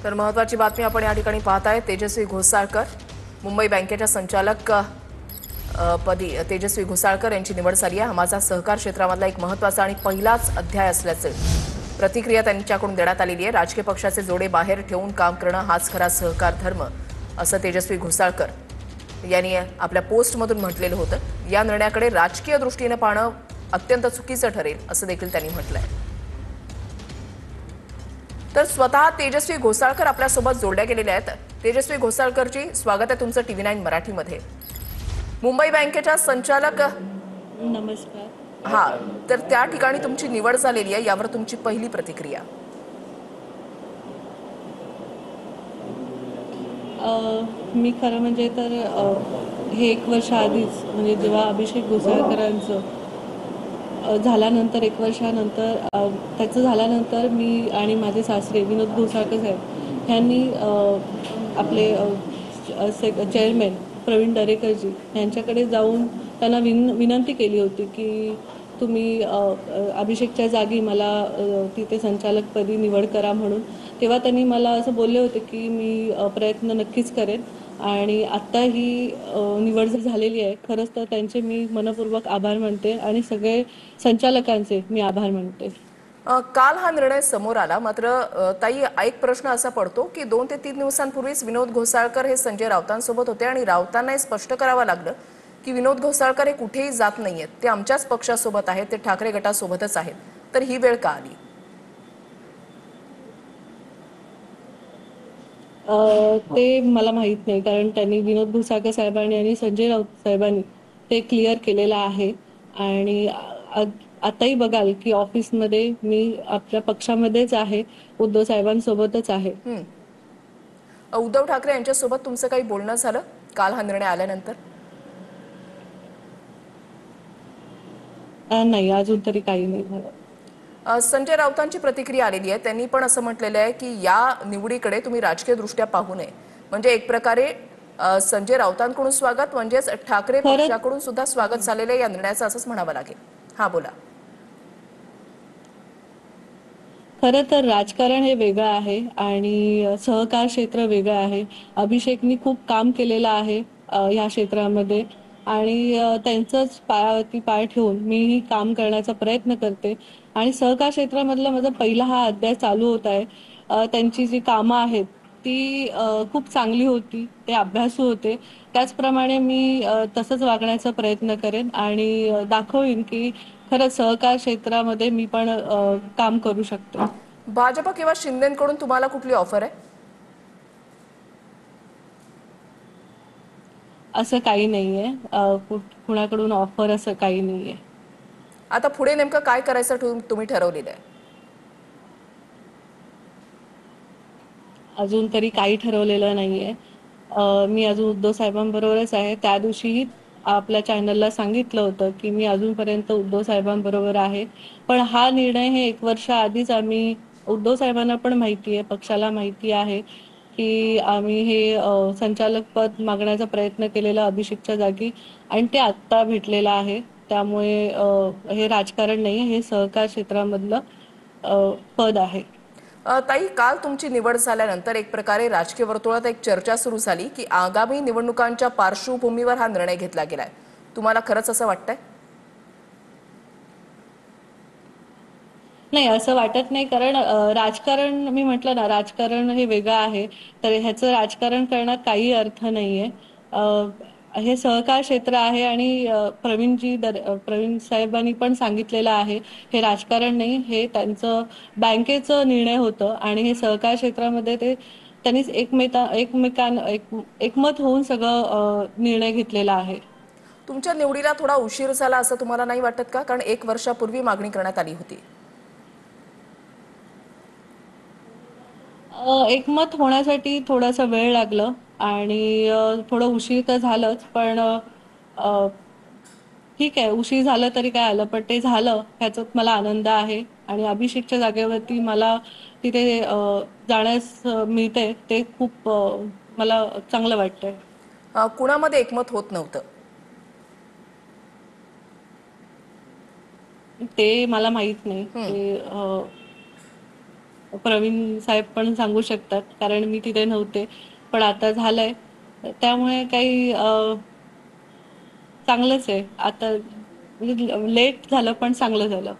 तर महत्त्वाची बातमी आपण या ठिकाणी पाहताय। तेजस्वी घोसाळकर मुंबई बँकेच्या संचालक पदी तेजस्वी घोसाळकर यांची निवड झाली आहे। हा माझा सहकार क्षेत्रामधला एक महत्त्वाचा आणि पहिलाच अध्याय असल्याचे प्रतिक्रिया त्यांच्याकडून देण्यात आलेली आहे। राजकीय पक्षाचे जोडे बाहेर ठेवून काम करणं हाच खरा सहकार धर्म असं तेजस्वी घोसाळकर यांनी आपल्या पोस्टमधून म्हटलेलं होतं। या निर्णयाकडे राजकीय दृष्टीने पाहणं अत्यंत चुकीचं ठरेल असं देखील त्यांनी म्हटलंय। तर स्वतः तेजस्वी घोसाळकर आपल्यासोबत जोडल्या गेलेल्या आहेत। तेजस्वी घोसाळकरजी स्वागत आहे तुमचं TV9 मराठीमध्ये। मुंबई बँकेच्या संचालक नमस्कार। हा, तर त्या ठिकाणी तुमची निवड झालेली आहे, यावर तुमची पहिली प्रतिक्रिया? मी खरं म्हणजे तर हे 1 वर्ष आधीच म्हणजे जेव्हा अभिषेक घोसाळकरांचं झाल्यानंतर 1 वर्षानंतर त्याचं झाल्यानंतर मी आणि माझे सासरे विनोद घोसाळकर साहेब यांनी आपले चेअरमॅन प्रवीण दरेकरजी यांच्याकडे जाऊन त्यांना विनंती केली होती की तुम्ही अभिषेकच्या जागी मला तिथे संचालकपदी निवड करा म्हणून। तेव्हा त्यांनी मला असं बोलले होते की मी प्रयत्न नक्कीच करेन आणि आत्ता ही निवड झालेली आहे। खरंच तर त्यांचे मी मनपूर्वक आभार मानते आणि सगळे संचालकांचे मी आभार मानते। काल हा निर्णय समोर आला, मात्र ताई एक प्रश्न असा पडतो की 2 ते 3 दिवसांपूर्वीच विनोद घोसाळकर हे संजय राऊतांसोबत होते आणि राऊतांना हे स्पष्ट करावं लागलं की विनोद घोसाळकर हे कुठेही जात नाहीयेत, ते आमच्याच पक्षासोबत आहेत, ते ठाकरे गटासोबतच आहेत। तर ही वेळ का आली? ते मला माहित नाही, कारण त्यांनी विनोद घोसाळकर साहेबांनी आणि संजय राऊत साहेबांनी ते क्लिअर केलेलं आहे। आणि आताही बघाल की ऑफिसमध्ये मी आपल्या पक्षामध्येच आहे, उद्धव साहेबांसोबतच आहे। उद्धव ठाकरे यांच्यासोबत तुमचं काही बोलणं झालं काल हा निर्णय आल्यानंतर? नाही, अजून तरी काही नाही झालं। संजय राऊतांची प्रतिक्रिया आलेली आहे, त्यांनी पण असं म्हटलेलं आहे की या निवडीकडे तुम्ही राजकीय दृष्ट्या पाहू नये। म्हणजे एक प्रकारे संजय राऊतांकडून स्वागत म्हणजेच ठाकरे खरं पक्षाकडून सुद्धा स्वागत झालेलं आहे या निर्णयाचं, असंच म्हणावं लागेल। हा, बोला। खरं तर राजकारण हे वेगळं आहे आणि सहकार क्षेत्र वेगळं आहे। अभिषेकनी खूप काम केलेलं आहे ह्या क्षेत्रामध्ये आणि त्यांचंच पायावरती पाय ठेवून मीही काम करण्याचा प्रयत्न करते आणि सहकार क्षेत्रामधला माझा पहिला हा अध्याय चालू होत आहे। त्यांची जी कामं आहेत ती खूप चांगली होती, ते अभ्यासू होते। त्याचप्रमाणे मी तसंच वागण्याचा प्रयत्न करेन आणि दाखवीन की खरंच सहकार क्षेत्रामध्ये मी पण काम करू शकते। भाजप किंवा शिंदेकडून तुम्हाला कुठली ऑफर आहे? असं काही नाहीये, कुणाकडून ऑफर असं काही नाहीये। आता पुढे नेमकं काय करायचं तुम्ही ठरवलेलं आहे? अजून तरी काही ठरवलेलं नाहीये। मी अजून उद्धव साहेबांबरोबरच आहे। त्या दिवशीही आपल्या चॅनलला सांगितलं होतं की मी अजूनपर्यंत उद्धव साहेबांबरोबर आहे। पण हा निर्णय हे 1 वर्ष आधीच आम्ही उद्धव साहेबांना पण माहिती आहे, पक्षाला माहिती आहे की आम्ही हे संचालक पद मागण्याचा प्रयत्न केलेला अभिषेकच्या जागी आणि ते आत्ता भेटलेलं आहे। त्यामुळे हे राजकारण नाही, हे सहकार क्षेत्रामधलं पद आहे। ताई, काल तुमची निवड झाल्यानंतर एक प्रकारे राजकीय वर्तुळात एक चर्चा सुरू झाली की आगामी निवडणुकांच्या पार्श्वभूमीवर हा निर्णय घेतला गेलाय। तुम्हाला खरंच असं वाटतंय? नाही, असं वाटत नाही, कारण राजकारण मी म्हटलं ना, राजकारण हे वेगळं आहे। तर ह्याचं राजकारण करण्यात काही अर्थ नाहीये। हे सहकार क्षेत्र आहे आणि प्रवीण साहेबांनी पण सांगितलेलं आहे, हे राजकारण नाही, हे त्यांचं बँकेचं निर्णय होतं आणि हे सहकार क्षेत्रामध्ये ते त्यांनीच एकमत होऊन सगळं निर्णय घेतलेला आहे। तुमच्या निवडीला थोडा उशीर झाला असं तुम्हाला नाही वाटत का? कारण 1 वर्षापूर्वी मागणी करण्यात आली होती। एकमत होण्यासाठी थोडासा वेळ लागलं आणि थोडं उशीर तर झालंच, पण ठीक आहे, उशीर झालं तरी काय आलं, पण ते झालं ह्याच्यात मला आनंद आहे आणि अभिषेकच्या जागेवरती मला तिथे जाण्यास मिळते, ते खूप मला चांगलं वाटतंय। कुणामध्ये एकमत होत नव्हतं? ते मला माहित नाही, हं. ते प्रवीण साहेब पण सांगू शकतात, कारण मी तिथे नव्हते. पण आता झालंय, त्यामुळे काही चांगलंच आहे. आता म्हणजे लेट झालं पण चांगलं झालं.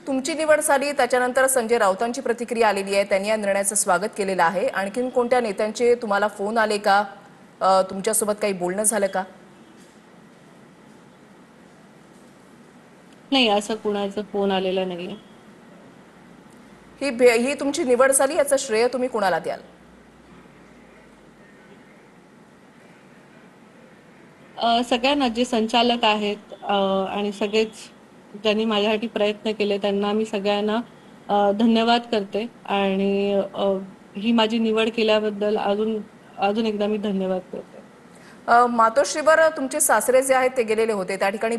तुमची निवड झाली त्याच्यानंतर संजय राऊतांची प्रतिक्रिया आलेली आहे. त्यांनी या निर्णयाचं स्वागत केलेलं आहे. आणखीन कोणत्या नेत्यांचे तुम्हाला फोन आले का? तुमच्यासोबत काही बोलणं झालं का? नाही, असं कुणाचा फोन आलेला नाहीये. ही तुमची निवड झाली याचं श्रेय तुम्ही कुणाला द्याल? सगळ्यांना जे संचालक आहेत आणि सगळेच ज्यांनी माझ्यासाठी प्रयत्न केले त्यांना मी सगळ्यांना धन्यवाद करते आणि ही माझी निवड केल्याबद्दल अजून अजून एकदा मी धन्यवाद करते. मातोश्रीवर तुमचे सासरे जे आहेत ते गेलेले होते त्या ठिकाणी